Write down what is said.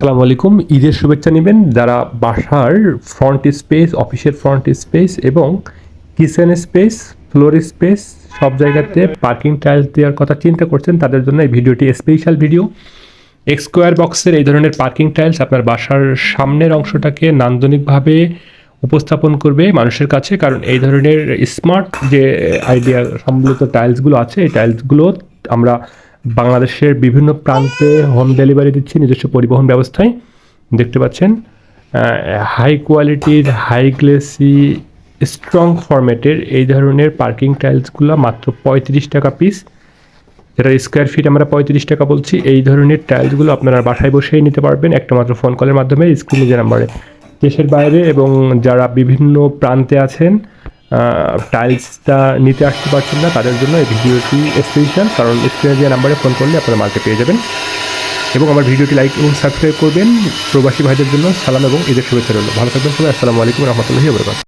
আসসালামু আলাইকুম। ঈদের শুভেচ্ছা নেবেন যারা বাসার ফ্রন্ট স্পেস, অফিসের ফ্রন্ট স্পেস এবং কিচেন স্পেস, ফ্লোর স্পেস সব জায়গাতে পার্কিং টাইলস দেওয়ার কথা চিন্তা করছেন, তাদের জন্য এই ভিডিওটি স্পেশাল ভিডিও। স্কোয়ার বক্সের এই ধরনের পার্কিং টাইলস আপনার বাসার সামনের অংশটাকে নান্দনিকভাবে উপস্থাপন করবে মানুষের কাছে, কারণ এই ধরনের স্মার্ট যে আইডিয়া সম্বলিত টাইলসগুলো আছে, এই টাইলসগুলো আমরা বাংলাদেশের বিভিন্ন প্রান্তে হোম ডেলিভারি দিচ্ছি নিজস্ব পরিবহন ব্যবস্থায়। দেখতে পাচ্ছেন হাই কোয়ালিটির, হাই গ্লেসি, স্ট্রং ফরম্যাটের এই ধরনের পার্কিং টাইলসগুলো মাত্র 35 টাকা পিস, যেটা স্কোয়ার ফিট আমরা 35 টাকা বলছি। এই ধরনের টাইলসগুলো আপনারা বাসায় বসেই নিতে পারবেন একটা মাত্র ফোন কলের মাধ্যমে, স্ক্রিনে যে নাম্বারে। দেশের বাইরে এবং যারা বিভিন্ন প্রান্তে আছেন টাইলসটা নিতে আসতে পারছেন না, তাদের জন্য এই ভিডিওটি স্পেশাল, কারণ স্ক্রিনে যে নাম্বারে ফোন করলে আপনারা মার্কেট পেয়ে যাবেন। এবং আমার ভিডিওটি লাইক এবং সাবস্ক্রাইব করবেন। প্রবাসী ভাইদের জন্য সালাম এবং ঈদের শুভেচ্ছা রইল। ভালো থাকবেন সবাই। আসসালামু আলাইকুম রহমতুল্লাহি ওয়া বারাকাতুহু।